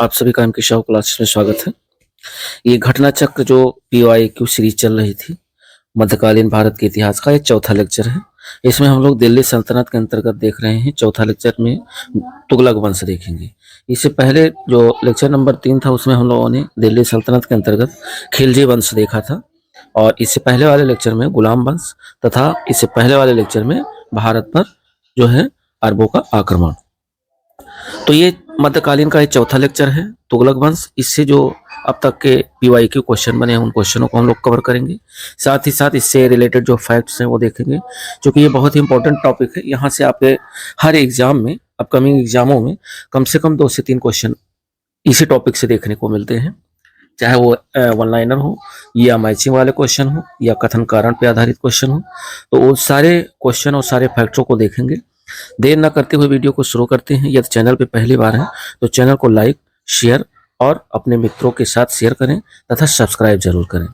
आप सभी का एमके शाह क्लासेस में स्वागत है। ये घटना चक्र जो पीवाईक्यू सीरीज चल रही थी, मध्यकालीन भारत के इतिहास का, ये चौथा लेक्चर है। इसमें हम लोग दिल्ली सल्तनत के अंतर्गत देख रहे हैं। चौथा लेक्चर में तुगलक वंश देखेंगे। इससे पहले जो लेक्चर नंबर 3 था उसमें हम लोगों ने दिल्ली सल्तनत के अंतर्गत खिलजी वंश देखा था, और इससे पहले वाले लेक्चर में गुलाम वंश, तथा इससे पहले वाले लेक्चर में भारत पर जो है अरबों का आक्रमण। तो ये मध्यकालीन का ये चौथा लेक्चर है, तुगलक वंश। इससे जो अब तक के पीवाईक्यू क्वेश्चन बने हैं उन क्वेश्चनों को हम लोग कवर करेंगे। साथ ही साथ इससे रिलेटेड जो फैक्ट्स हैं वो देखेंगे, क्योंकि ये बहुत ही इंपॉर्टेंट टॉपिक है। यहाँ से आपके हर एग्जाम में, अपकमिंग एग्जामों में कम से कम 2 से 3 क्वेश्चन इसी टॉपिक से देखने को मिलते हैं, चाहे वो वन लाइनर हो, या मैचिंग वाले क्वेश्चन हो, या कथन कारण पे आधारित क्वेश्चन हो। तो वो सारे क्वेश्चन और सारे फैक्टरों को देखेंगे। देर न करते हुए वीडियो को शुरू करते हैं। यदि चैनल पे पहली बार है तो चैनल को लाइक, शेयर और अपने मित्रों के साथ शेयर करें, तथा सब्सक्राइब जरूर करें,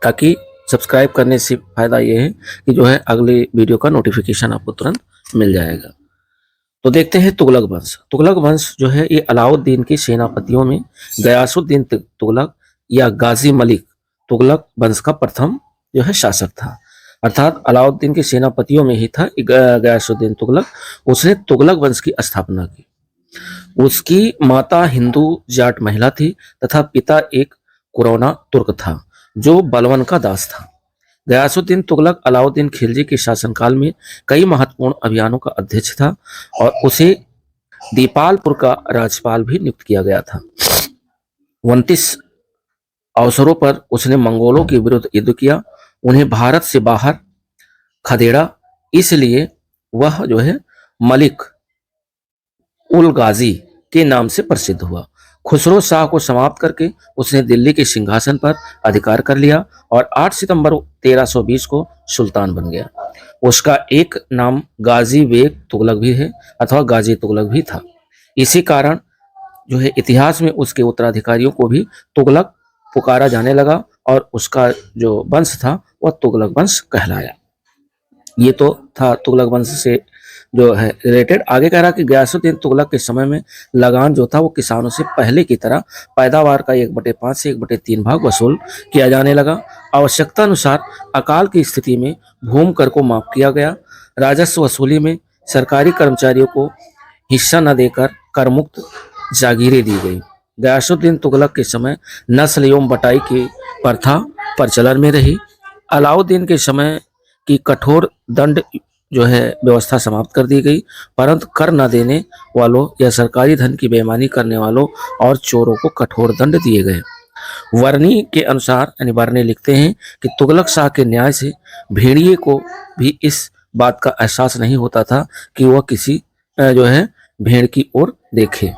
ताकि सब्सक्राइब करने से फायदा ये है कि जो है अगले वीडियो का नोटिफिकेशन आपको तुरंत मिल जाएगा। तो देखते हैं तुगलक वंश। तुगलक वंश जो है ये अलाउद्दीन के सेनापतियों में गयासुद्दीन तुगलक या गाजी मलिक तुगलक वंश का प्रथम जो है शासक था। अर्थात अलाउद्दीन के सेनापतियों में ही था गयासुद्दीन तुगलक। उसने तुगलक वंश की स्थापना की। उसकी माता हिंदू जाट महिला थी, तथा पिता एक कुरौना तुर्क था जो बलवन का दास था। गयासुद्दीन तुगलक अलाउद्दीन खिलजी के शासनकाल में कई महत्वपूर्ण अभियानों का अध्यक्ष था, और उसे दीपालपुर का राज्यपाल भी नियुक्त किया गया था। 29 अवसरों पर उसने मंगोलों के विरुद्ध युद्ध किया, उन्हें भारत से बाहर खदेड़ा। इसलिए वह जो है मलिक उल गाजी के नाम से प्रसिद्ध हुआ। खुसरो शाह को समाप्त करके उसने दिल्ली के सिंहासन पर अधिकार कर लिया, और 8 सितंबर 1320 को सुल्तान बन गया। उसका एक नाम गाजी बेग तुगलक भी है, अथवा गाजी तुगलक भी था। इसी कारण जो है इतिहास में उसके उत्तराधिकारियों को भी तुगलक पुकारा जाने लगा, और उसका जो वंश था वह तुगलक वंश कहलाया। ये तो था तुगलक वंश से जो है रिलेटेड। आगे कह रहा कि गयासुद्दीन तुगलक के समय में लगान जो था वो किसानों से पहले की तरह पैदावार का 1/5 से 1/3 भाग वसूल किया जाने लगा। आवश्यकता अनुसार अकाल की स्थिति में भूमि कर को माफ किया गया। राजस्व वसूली में सरकारी कर्मचारियों को हिस्सा न देकर कर मुक्त जागीरें दी गई। गयासुद्दीन तुगलक के समय नस्ल एवं बटाई की प्रथा प्रचलन में रही। अलाउद्दीन के समय की कठोर दंड जो है व्यवस्था समाप्त कर दी गई, परंतु कर न देने वालों या सरकारी धन की बेईमानी करने वालों और चोरों को कठोर दंड दिए गए। वर्णी के अनुसार, यानी वर्णी लिखते हैं कि तुगलक शाह के न्याय से भेड़िए को भी इस बात का एहसास नहीं होता था कि वह किसी जो है भेड़ की ओर देखे।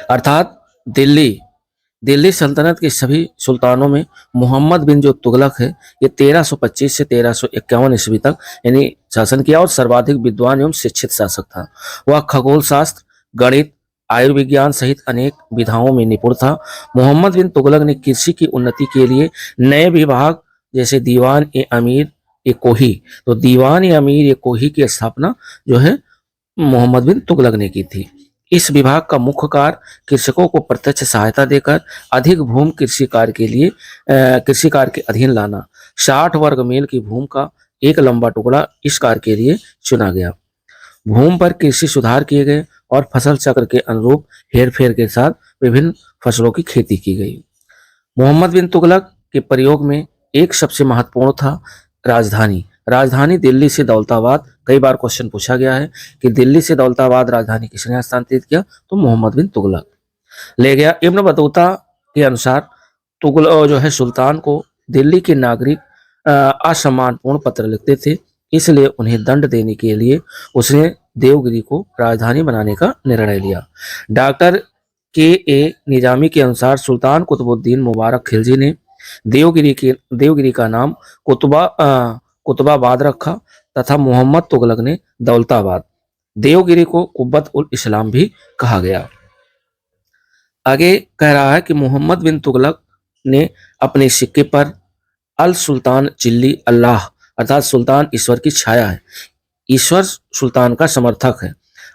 अर्थात दिल्ली सल्तनत के सभी सुल्तानों में मोहम्मद बिन जो तुगलक है, ये 1325 से 1351 ईस्वी तक यानी शासन किया, और सर्वाधिक विद्वान एवं शिक्षित शासक था। वह खगोल शास्त्र, गणित, आयुर्विज्ञान सहित अनेक विधाओं में निपुण था। मोहम्मद बिन तुगलक ने कृषि की उन्नति के लिए नए विभाग जैसे दीवान ए अमीर ए कोही, तो दीवान ए अमीर ए कोही की स्थापना जो है मोहम्मद बिन तुगलक ने की थी। इस विभाग का मुख्य कार्य कृषकों को प्रत्यक्ष सहायता देकर अधिक भूमि कृषि कार्य के अधीन लाना। 60 वर्ग मील की भूमि का एक लंबा टुकड़ा इस कार्य के लिए चुना गया। भूमि पर कृषि सुधार किए गए, और फसल चक्र के अनुरूप हेरफेर के साथ विभिन्न फसलों की खेती की गई। मोहम्मद बिन तुगलक के प्रयोग में एक सबसे महत्वपूर्ण था राजधानी दिल्ली से दौलताबाद। कई बार क्वेश्चन पूछा गया है कि दिल्ली से दौलताबाद राजधानी किसने हस्तांतरित किया, तो मोहम्मद बिन तुगलक ले गया। इब्न बतूता के अनुसार तुगलक जो है सुल्तान को दिल्ली के नागरिक असम्मानपूर्ण पत्र लिखते थे, इसलिए उन्हें दंड देने के लिए उसने देवगिरी को राजधानी बनाने का निर्णय लिया। डॉक्टर के निजामी के अनुसार सुल्तान कुतुबुद्दीन मुबारक खिलजी ने देवगिरी का नाम कुतुबाबाद रखा, तथा मोहम्मद तुगलक ने दौलताबाद। देवगिरी को कुब्बत उल इस्लाम भी कहा गया। आगे कह रहा है कि मोहम्मद बिन तुगलक ने अपने सिक्के पर अल सुल्तान चिल्ली अल्लाह, अर्थात सुल्तान ईश्वर की छाया है, ईश्वर सुल्तान का समर्थक है,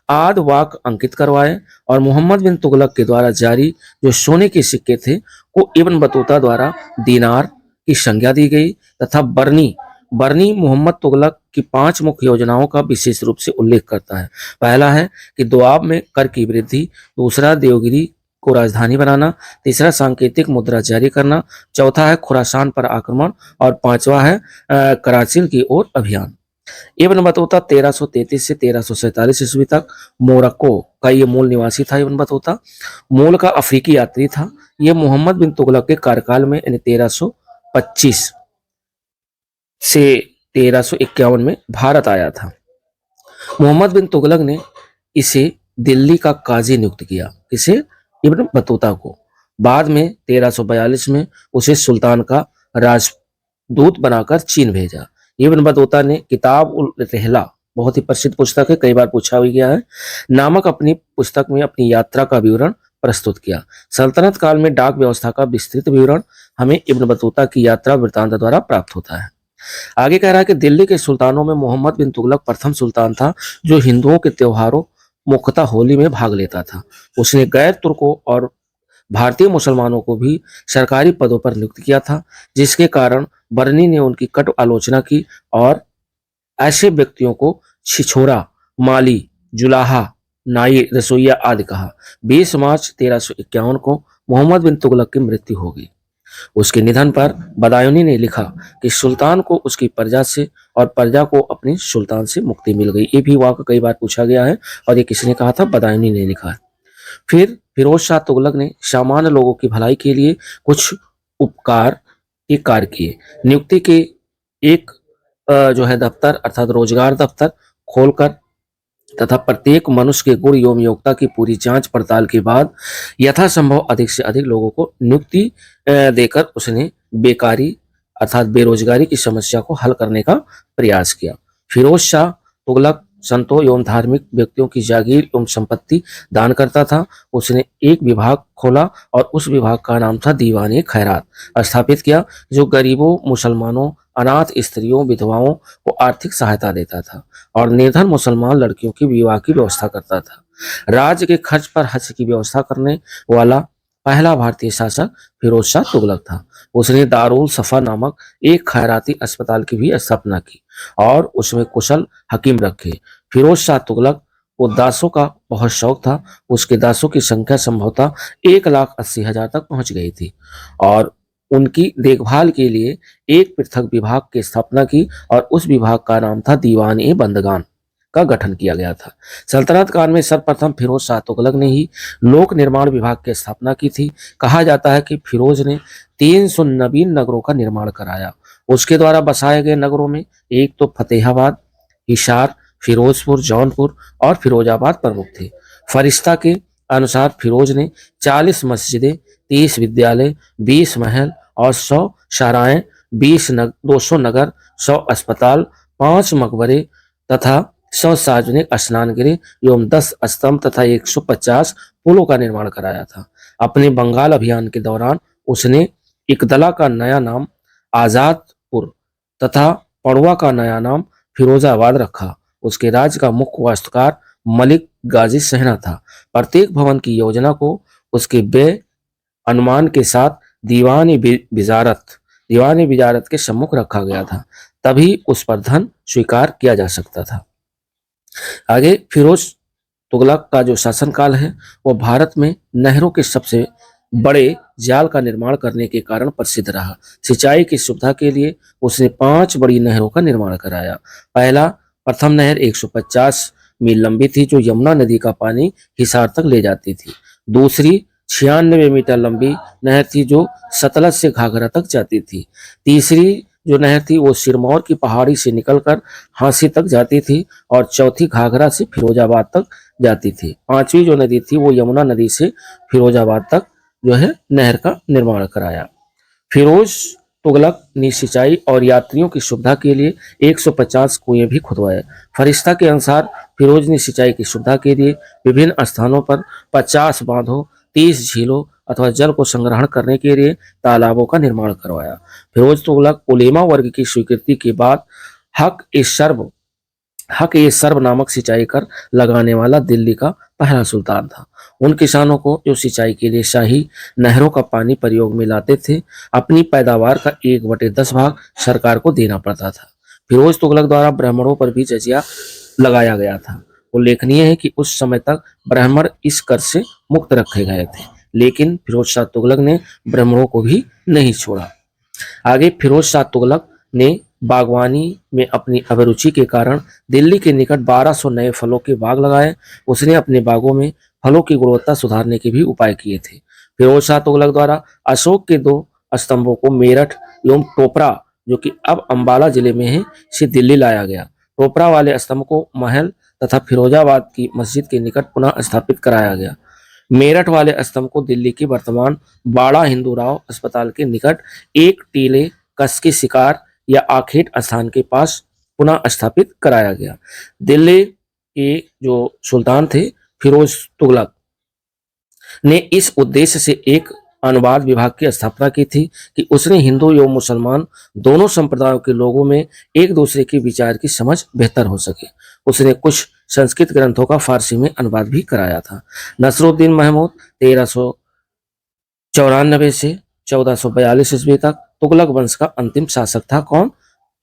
आद वाक अंकित करवाए और मोहम्मद बिन तुगलक के द्वारा जारी जो सोने के सिक्के थे को इब्न बतूता द्वारा दीनार की संज्ञा दी गई तथा बरनी बरनी मोहम्मद तुगलक की 5 मुख्य योजनाओं का विशेष रूप से उल्लेख करता है। पहला है कि दोआब में कर की वृद्धि, दूसरा देवगिरी को राजधानी बनाना, तीसरा सांकेतिक मुद्रा जारी करना, चौथा है खुरासान पर आक्रमण और पांचवा है कराचिल की ओर अभियान। इब्न बतूता 1333 से 1347 ईस्वी तक मोरक्को का ये मूल निवासी था। इब्न बतूता मूल का अफ्रीकी यात्री था। ये मोहम्मद बिन तुगलक के कार्यकाल में यानी 1325 से 1351 में भारत आया था। मोहम्मद बिन तुगलक ने इसे दिल्ली का काजी नियुक्त किया, किसे? इब्न बतूता को। बाद में 1342 में उसे सुल्तान का राजदूत बनाकर चीन भेजा। इब्न बतूता ने किताब उल रहला, बहुत ही प्रसिद्ध पुस्तक है, कई बार पूछा भी गया है, नामक अपनी पुस्तक में अपनी यात्रा का विवरण प्रस्तुत किया। सल्तनत काल में डाक व्यवस्था का विस्तृत विवरण हमें इब्न बतूता की यात्रा वृत्तांत द्वारा प्राप्त होता है। आगे कह रहा है कि दिल्ली के सुल्तानों में मोहम्मद बिन तुगलक प्रथम सुल्तान था जो हिंदुओं के त्योहारों मुख्यतः होली में भाग लेता था। उसने गैर तुर्कों और भारतीय मुसलमानों को भी सरकारी पदों पर नियुक्त किया था, जिसके कारण बरनी ने उनकी कटु आलोचना की और ऐसे व्यक्तियों को छिछोरा, माली, जुलाहा, नाई, रसोईया आदि कहा। 20 मार्च 1351 को मोहम्मद बिन तुगलक की मृत्यु हो गई। उसके निधन पर बदायूनी ने लिखा कि सुल्तान को उसकी प्रजा से और प्रजा को अपनी सुल्तान से मुक्ति मिल गई। ये भी वाक्य कई बार पूछा गया है और ये किसने कहा था? बदायूनी ने लिखा है। फिर फिरोज शाह तुगलक ने सामान्य लोगों की भलाई के लिए कुछ उपकार के कार्य किए। नियुक्ति के एक जो है दफ्तर अर्थात रोजगार दफ्तर खोलकर तथा प्रत्येक मनुष्य के गुण एवं योग्यता की पूरी जांच पड़ताल के बाद यथासंभव अधिक से अधिक लोगों को नियुक्ति देकर उसने बेकारी अर्थात बेरोजगारी की समस्या को हल करने का प्रयास किया। फिरोज शाह तुगलक संतों एवं धार्मिक व्यक्तियों की जागीर एवं संपत्ति दान करता था। उसने एक विभाग खोला और उस विभाग का नाम था दीवाने खैरात स्थापित किया, जो गरीबों, मुसलमानों, अनाथ स्त्रियों, विधवाओं को आर्थिक सहायता देता था और निर्धन मुसलमान लड़कियों की विवाह की व्यवस्था करता था। राज्य के खर्च पर हज की व्यवस्था करने वाला पहला भारतीय शासक फिरोज शाह तुगलक था। उसने दारुल सफा नामक एक खैराती अस्पताल की भी स्थापना की और उसमें कुशल हकीम रखे। फिरोज शाह तुगलक को दासों का बहुत शौक था। उसके दासों की संख्या संभवतः 1,80,000 तक पहुंच गई थी और उनकी देखभाल के लिए एक पृथक विभाग की स्थापना की और उस विभाग का नाम था दीवान ए बंदगान का गठन किया गया था। सल्तनत काल में सर्वप्रथम फिरोज शाह तुगलक ने ही लोक निर्माण विभाग की स्थापना की थी। कहा जाता है कि फिरोज ने 300 नवीन नगरों का निर्माण कराया। उसके द्वारा बसाए गए नगरों में एक तो फतेहाबाद, हिसार, फिरोजपुर, जौनपुर और फिरोजाबाद प्रमुख थे। फरिश्ता के अनुसार फिरोज ने 40 मस्जिदें, 30 विद्यालय, 20 महल और 100 शाराएं, 200 नगर, 100 अस्पताल, 5 मकबरे तथा 100 सार्वजनिक स्नान गृह एवं 10 स्तंभ तथा 150 पुलों का निर्माण कराया था। अपने बंगाल अभियान के दौरान उसने इकदला का नया नाम आजादपुर तथा पड़वा का नया नाम फिरोजाबाद रखा। उसके राज्य का मुख्य वास्तुकार मलिक गाजी सहना था। प्रत्येक भवन की योजना को उसके व्यय अनुमान के साथ दीवान विजारत के सम्मुख रखा गया था, तभी उस पर धन स्वीकार किया जा सकता था। आगे फिरोज तुगलक का जो शासनकाल है वो भारत में नहरों के सबसे बड़े जाल का निर्माण करने के कारण प्रसिद्ध रहा। सिंचाई की सुविधा के लिए उसने 5 बड़ी नहरों का निर्माण कराया। प्रथम नहर 150 मील लंबी थी जो यमुना नदी का पानी हिसार तक ले जाती थी। दूसरी 96 मीटर लंबी नहर थी जो सतलज से घाघरा तक जाती थी। तीसरी जो नहर थी वो सिरमौर की पहाड़ी से निकलकर हांसी तक जाती थी और चौथी घाघरा से फिरोजाबाद तक जाती थी। पांचवी जो नदी थी वो यमुना नदी से फिरोजाबाद तक जो है नहर का निर्माण कराया। फिरोज तुगलक ने सिंचाई और यात्रियों की सुविधा के लिए 150 कुएं भी खुदवाए। फरिश्ता के अनुसार फिरोज ने सिंचाई की सुविधा के लिए विभिन्न स्थानों पर 50 बांधों, 30 झीलों अथवा जल को संग्रहण करने के लिए तालाबों का निर्माण करवाया। फिरोज तुगलक उलेमा वर्ग की स्वीकृति के बाद हक ए सर्व हक ये सर्व नामक सिंचाई कर लगाने वाला दिल्ली का पहला सुल्तान था। उन किसानों को जो सिंचाई के लिए शाही नहरों का पानी प्रयोग में लाते थे, अपनी पैदावार का 1/10 भाग सरकार को देना पड़ता था। फिरोज तुगलक द्वारा ब्राह्मणों पर भी जजिया लगाया गया था। उल्लेखनीय है कि उस समय तक ब्राह्मण इस कर से मुक्त रखे गए थे, लेकिन फिरोज शाह तुगलक ने ब्राह्मणों को भी नहीं छोड़ा। आगे फिरोज शाह तुगलक ने बागवानी में अपनी अभिरुचि के कारण दिल्ली के निकट 1200 नए फलों के बाग लगाए। उसने अपने बागों में फलों की गुणवत्ता सुधारने के भी उपाय किए थे। फिरोज शाह तुगलक द्वारा अशोक के 2 स्तंभों को मेरठ एवं टोपरा, जो कि अब अंबाला जिले में है, से दिल्ली लाया गया। टोपरा वाले स्तंभ को महल तथा फिरोजाबाद की मस्जिद के निकट पुनः स्थापित कराया गया। मेरठ वाले स्तंभ को दिल्ली की वर्तमान बाड़ा हिंदूराव अस्पताल के निकट एक टीले कसके शिकार या आखेट स्थान के पास पुनः स्थापित कराया गया। दिल्ली के जो सुल्तान थे फिरोज तुगलक ने इस उद्देश्य से एक अनुवाद विभाग की स्थापना की थी कि उसने हिंदू एवं मुसलमान दोनों संप्रदायों के लोगों में एक दूसरे के विचार की समझ बेहतर हो सके। उसने कुछ संस्कृत ग्रंथों का फारसी में अनुवाद भी कराया था। नसरुद्दीन महमूद 1394 से 1442 ईस्वी तक तुगलक वंश का अंतिम शासक था। कौन?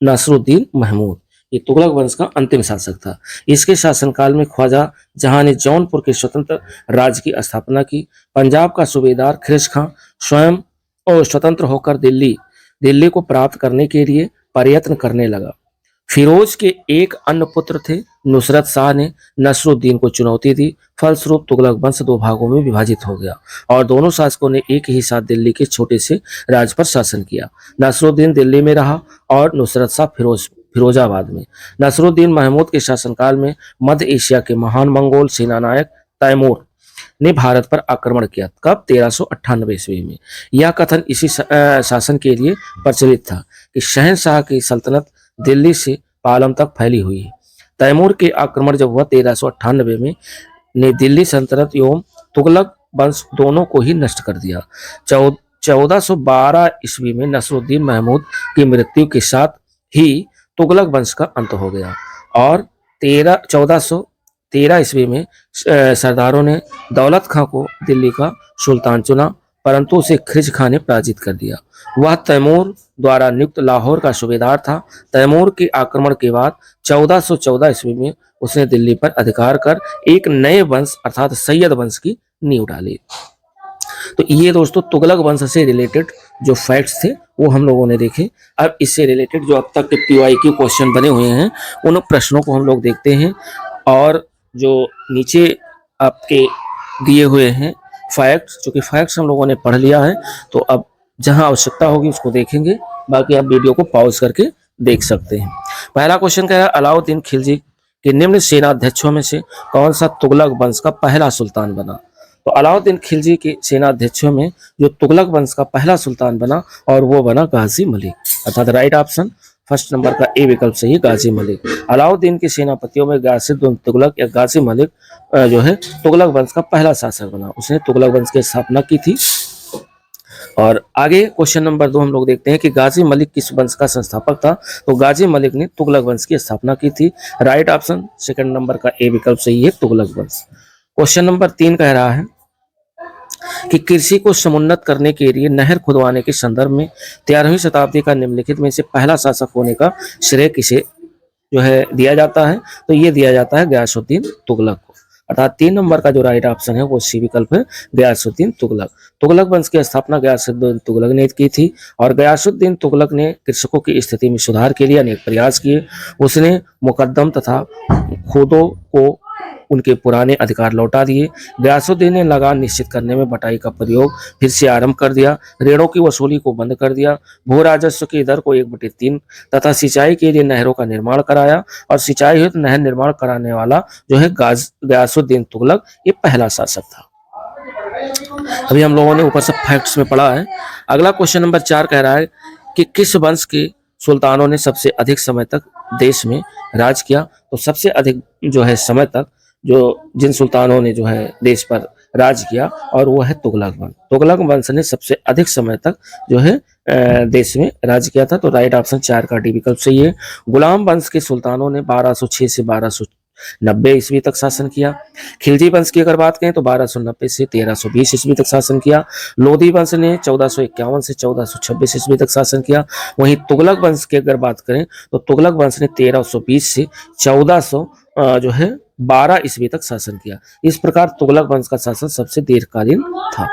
नसरुद्दीन महमूद। ये तुगलक वंश का अंतिम शासक था। इसके शासनकाल में ख्वाजा जहां ने जौनपुर के स्वतंत्र राज्य की स्थापना की। पंजाब का सूबेदार खिरज खां स्वयं और स्वतंत्र होकर दिल्ली को प्राप्त करने के लिए प्रयत्न करने लगा। फिरोज के एक अन्य पुत्र थे नुसरत शाह ने नसरुद्दीन को चुनौती दी। फलस्वरूप तुगलक वंश 2 भागों में विभाजित हो गया और दोनों शासकों ने एक ही साथ दिल्ली के छोटे से राज्य पर शासन किया। नसरुद्दीन दिल्ली में रहा और नुसरत शाह फिरोजाबाद में। नसरुद्दीन महमूद के शासनकाल में मध्य एशिया के महान मंगोल सेनानायक तैमूर ने भारत पर आक्रमण किया। कब? 1398 ईस्वी में। यह कथन इसी शासन के लिए प्रचलित था कि शहंशाह की सल्तनत दिल्ली से पालम तक फैली हुई है। तैमूर के आक्रमण जब हुआ 1398 में, ने दिल्ली सल्तनत एवं तुगलक वंश दोनों को ही नष्ट कर दिया। 1412 ईस्वी में नसरुद्दीन महमूद की मृत्यु के साथ ही तुगलक वंश का अंत हो गया और 1413 ईस्वी में सरदारों ने दौलत खां को दिल्ली का सुल्तान चुना, परंतु उसे खिरज खां ने पराजित कर दिया। वह तैमूर द्वारा नियुक्त लाहौर का सूबेदार था। तैमूर के आक्रमण के बाद 1414 ईस्वी में उसने दिल्ली पर अधिकार कर एक नए वंश अर्थात सैयद वंश की नींव डाली। तो ये दोस्तों तुगलक वंश से रिलेटेड जो फैक्ट्स थे वो हम लोगों ने देखे। अब इससे रिलेटेड जो अब तक के PYQ क्वेश्चन बने हुए हैं उन प्रश्नों को हम लोग देखते हैं और जो नीचे आपके दिए हुए हैं फैक्ट्स, जो कि फैक्ट्स हम लोगों ने पढ़ लिया है, तो अब जहां आवश्यकता होगी उसको देखेंगे, बाकी आप वीडियो को पॉज करके देख सकते हैं। पहला क्वेश्चन कह रहा है अलाउद्दीन खिलजी के निम्न सेनाध्यक्षों में से कौन सा तुगलक वंश का पहला सुल्तान बना? तो अलाउद्दीन खिलजी के सेनाध्यक्षों में जो तुगलक वंश का पहला सुल्तान बना और वो बना गाजी मलिक, अर्थात राइट ऑप्शन फर्स्ट नंबर का ए विकल्प सही है, गाजी मलिक। अलाउद्दीन के सेनापतियों में गासिद्दीन तुगलक या गाजी मलिक जो है तुगलक वंश का पहला शासक बना। उसने तुगलक वंश की स्थापना की थी। और आगे क्वेश्चन नंबर 2 हम लोग देखते हैं कि गाजी मलिक किस वंश का संस्थापक था? तो गाजी मलिक ने तुगलक वंश की स्थापना की थी। राइट ऑप्शन सेकंड नंबर का ए विकल्प सही है, तुगलक वंश। क्वेश्चन नंबर 3 कह रहा है कि कृषि को समुन्नत करने के लिए नहर खुदवाने के संदर्भ में 13वीं शताब्दी का निम्नलिखित में से पहला शासक होने का श्रेय किसे जो है दिया जाता है? तो ये दिया जाता है गयासुद्दीन तुगलक को, अर्थात 3 नंबर का जो राइट ऑप्शन है वो सी विकल्प है, गयासुद्दीन तुगलक। तुगलक वंश की स्थापना गयासुद्दीन तुगलक ने की थी और गयासुद्दीन तुगलक ने कृषकों की स्थिति में सुधार के लिए अनेक प्रयास किए। उसने मुकद्दम तथा खुदों को उनके पुराने अधिकार लौटा दिए। गयासुद्दीन ने लगान निश्चित करने में बटाई का प्रयोग फिर से आरंभ कर दिया। ऋणों की वसूली को बंद कर दिया। भू राजस्व की दर को 1/3 तथा सिंचाई के लिए नहरों का निर्माण कराया और सिंचाई हेतु नहर निर्माण कराने वाला जो है गयासुद्दीन तुगलक ये पहला शासक था। अभी हम लोगों ने ऊपर से फैक्ट्स में पढ़ा है। अगला क्वेश्चन नंबर 4 कह रहा है कि किस वंश के सुल्तानों ने सबसे अधिक समय तक देश में राज किया? तो सबसे अधिक जो है समय तक जो जिन सुल्तानों ने जो है देश पर राज किया और वो है तुगलक वंश। तुगलक वंश ने सबसे अधिक समय तक जो है देश में राज्य किया था। तो राइट ऑप्शन 4 का डी विकल्प सही है। गुलाम वंश के सुल्तानों ने 1206 से 1290 ईस्वी तक शासन किया। खिलजी वंश की अगर बात करें तो 1290 से 1320 ईस्वी तक शासन किया। लोधी वंश ने 1451 से 1426 ईस्वी तक शासन किया। वहीं तुगलक वंश की अगर बात करें तो तुगलक वंश ने 1320 से 1400 जो है 12 ईस्वी तक शासन किया। इस प्रकार तुगलक वंश का शासन सबसे दीर्घकालीन था।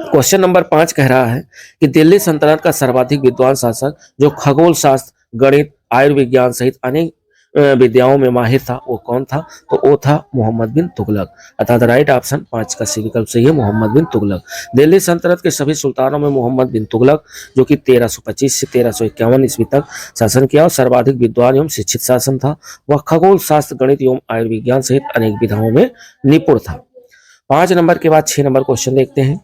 क्वेश्चन नंबर 5 कह रहा है कि दिल्ली सल्तनत का सर्वाधिक विद्वान शासक जो खगोल शास्त्र, गणित, आयुर्विज्ञान सहित अनेक विद्याओं में माहिर था, वो कौन था? तो वो था मोहम्मद बिन तुगलक। अर्थात राइट ऑप्शन 5 का सी विकल्प सही है, मोहम्मद बिन तुगलक। दिल्ली सल्तनत के सभी सुल्तानों में मोहम्मद बिन तुगलक, जो कि 1325 से 1351 ईस्वी तक शासन किया और सर्वाधिक विद्वान एवं शिक्षित शासन था। वह खगोल शास्त्र, गणित एवं आयुर्विज्ञान सहित अनेक विधाओं में निपुण था। 5 नंबर के बाद 6 नंबर क्वेश्चन देखते हैं।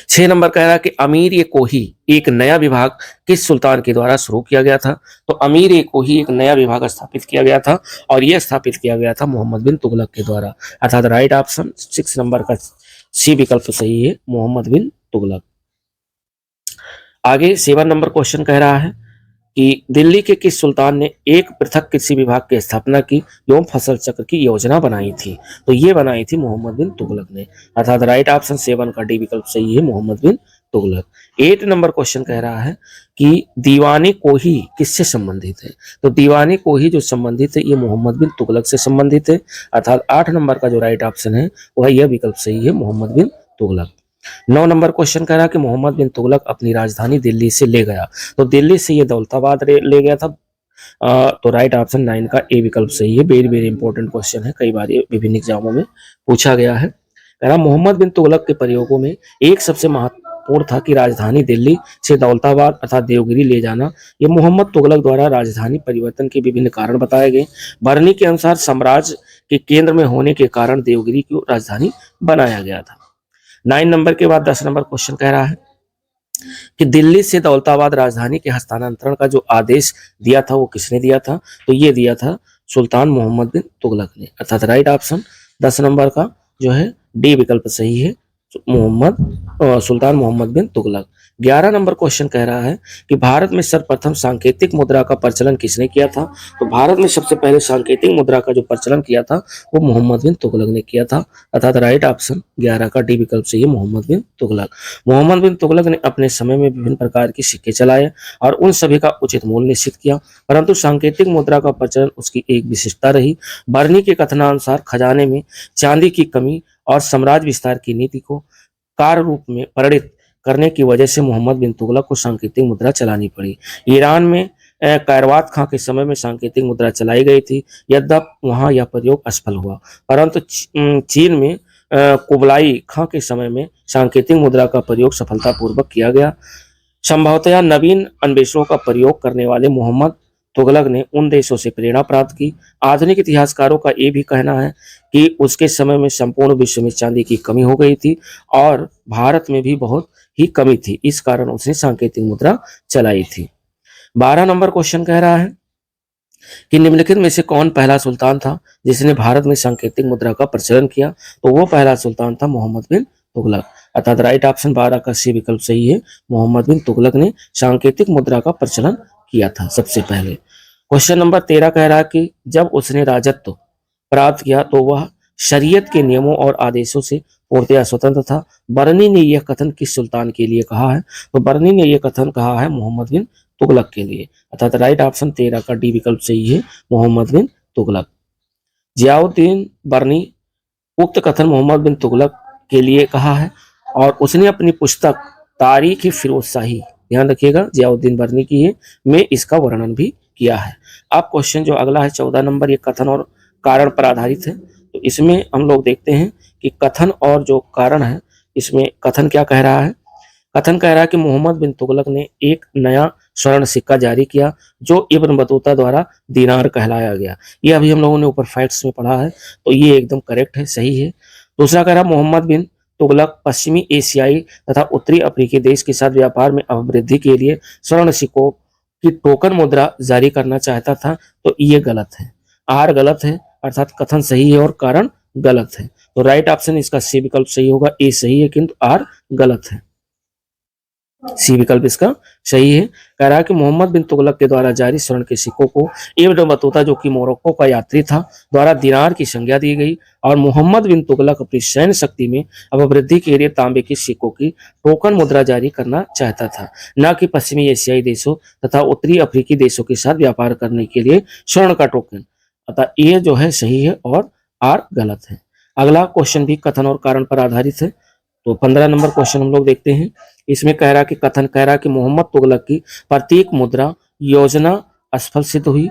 6 नंबर कह रहा है कि अमीर ए कोही एक नया विभाग किस सुल्तान के द्वारा शुरू किया गया था? तो अमीर ए कोही एक नया विभाग स्थापित किया गया था और यह स्थापित किया गया था मोहम्मद बिन तुगलक के द्वारा। अर्थात राइट ऑप्शन 6 नंबर का सी विकल्प सही है, मोहम्मद बिन तुगलक। आगे 7 नंबर क्वेश्चन कह रहा है कि दिल्ली के किस सुल्तान ने एक पृथक कृषि विभाग की स्थापना की एवं फसल चक्र की योजना बनाई थी? तो ये बनाई थी मोहम्मद बिन तुगलक ने। अर्थात राइट ऑप्शन 7 का डी विकल्प सही है, मोहम्मद बिन तुगलक। 8 नंबर क्वेश्चन कह रहा है कि दीवाने कोही किससे संबंधित है? तो दीवाने कोही जो संबंधित है ये मोहम्मद बिन तुगलक से संबंधित है। अर्थात 8 नंबर का जो राइट ऑप्शन है वह यह विकल्प सही है, मोहम्मद बिन तुगलक। 9 नंबर क्वेश्चन कह रहा कि मोहम्मद बिन तुगलक अपनी राजधानी दिल्ली से ले गया, तो दिल्ली से ये दौलताबाद ले गया था। तो राइट ऑप्शन 9 का ए विकल्प सही है। वेरी वेरी इंपॉर्टेंट क्वेश्चन है, कई बार ये विभिन्न एग्जामों में पूछा गया है। कह रहा मोहम्मद बिन तुगलक के प्रयोगों में एक सबसे महत्वपूर्ण था कि राजधानी दिल्ली से दौलताबाद अर्थात देवगिरी ले जाना। ये मोहम्मद तुगलक द्वारा राजधानी परिवर्तन के विभिन्न कारण बताए गए। बरनी के अनुसार साम्राज्य के केंद्र में होने के कारण देवगिरी को राजधानी बनाया गया था। 9 नंबर के बाद 10 नंबर क्वेश्चन कह रहा है कि दिल्ली से दौलताबाद राजधानी के हस्तांतरण का जो आदेश दिया था वो किसने दिया था? तो ये दिया था सुल्तान मोहम्मद बिन तुगलक ने। अर्थात राइट ऑप्शन 10 नंबर का जो है डी विकल्प सही है, सुल्तान मोहम्मद बिन तुगलक। 11 नंबर क्वेश्चन कह रहा है कि भारत में सर्वप्रथम सांकेतिक मुद्रा का प्रचलन किसने किया था? तो भारत में सबसे पहले सांकेतिक मुद्रा का जो प्रचलन किया था वो मोहम्मद बिन तुगलक ने किया था। अर्थात राइट ऑप्शन 11 का डी विकल्प सही है, मोहम्मद बिन तुगलक। मोहम्मद बिन तुगलक ने अपने समय में विभिन्न प्रकार के सिक्के चलाए और उन सभी का उचित मूल्य निश्चित किया, परंतु सांकेतिक मुद्रा का प्रचलन उसकी एक विशेषता रही। बर्नी के कथनानुसार खजाने में चांदी की कमी और साम्राज्य विस्तार की नीति को कार्य रूप में परिणित करने की वजह से मोहम्मद बिन तुगलक को सांकेतिक मुद्रा चलानी पड़ी। ईरान में कैरवात खां के समय में सांकेतिक मुद्रा चलाई गई थी, यद्यपि वहां यह प्रयोग असफल हुआ, परंतु चीन में कुबलाई खां के समय में सांकेतिक मुद्रा का प्रयोग सफलतापूर्वक किया गया। संभवतः नवीन अन्वेषणों का प्रयोग करने वाले मोहम्मद तुगलक ने उन देशों से प्रेरणा प्राप्त की। आधुनिक इतिहासकारों का ये भी कहना है कि उसके समय में संपूर्ण विश्व में चांदी की कमी हो गई थी और भारत में भी बहुत ही कमी थी, इस कारण उसने सांकेतिक मुद्रा चलाई थी। 12 नंबर क्वेश्चन कह रहा है कि निम्नलिखित में से कौन पहला सुल्तान था जिसने भारत में सांकेतिक मुद्रा का प्रचलन किया? तो वो पहला सुल्तान था मोहम्मद बिन तुगलक। अर्थात राइट ऑप्शन 12 का सी विकल्प सही है, मोहम्मद बिन तुगलक ने सांकेतिक मुद्रा का प्रचलन किया था सबसे पहले। क्वेश्चन नंबर 13 कह रहा है कि जब उसने राजत्व प्राप्त किया तो वह शरीयत के नियमों और आदेशों से पूर्णतया स्वतंत्र था। बरनी ने यह कथन किस सुल्तान के लिए कहा है? तो बरनी ने यह कथन कहा है मोहम्मद बिन तुगलक के लिए। अर्थात राइट ऑप्शन 13 का डी विकल्प सही है, मोहम्मद बिन तुगलक। जियाउद्दीन बरनी उक्त कथन मोहम्मद बिन तुगलक के लिए कहा है और उसने अपनी पुस्तक तारीख फिरोज शाही, ध्यान रखिएगा जियाउद्दीन बरनी की है, में इसका वर्णन भी किया है। अब क्वेश्चन जो अगला है 14 नंबर, ये कथन और कारण पर आधारित है। तो इसमें हम लोग देखते हैं कि कथन और जो कारण है, इसमें कथन क्या कह रहा है? कथन कह रहा है कि मोहम्मद बिन तुगलक ने एक नया स्वर्ण सिक्का जारी किया जो इब्न बतूता द्वारा दीनार कहलाया गया। ये अभी हम लोगों ने ऊपर फैक्ट्स में पढ़ा है, तो ये एकदम करेक्ट है, सही है। दूसरा कह रहा मोहम्मद बिन तुगलक पश्चिमी एशियाई तथा उत्तरी अफ्रीकी देश के साथ व्यापार में अभिवृद्धि के लिए स्वर्ण सिक्कों की टोकन मुद्रा जारी करना चाहता था। तो ये गलत है, आर गलत है, अर्थात कथन सही है और कारण गलत है। तो राइट ऑप्शन इसका सी विकल्प सही होगा, ए सही है किंतु आर गलत है। सी विकल्प इसका सही है। कह रहा है कि मोहम्मद बिन तुगलक के द्वारा जारी स्वर्ण के सिक्कों को इब्न बतूता, जो कि मोरक्को का यात्री था, द्वारा दिनार की संज्ञा दी गई और मोहम्मद बिन तुगलक अपनी सैन्य शक्ति में अभिवृद्धि के लिए तांबे के सिक्कों की टोकन मुद्रा जारी करना चाहता था, न कि पश्चिमी एशियाई देशों तथा उत्तरी अफ्रीकी देशों के साथ व्यापार करने के लिए स्वर्ण का टोकन। अतः ये जो है सही है और आर गलत है। अगला क्वेश्चन भी कथन और कारण पर आधारित है। तो 15 नंबर क्वेश्चन हम लोग देखते हैं। इसमें कह रहा कि कथन कह रहा कि मोहम्मद तुगलक की प्रतीक मुद्रा योजना असफल सिद्ध हुई,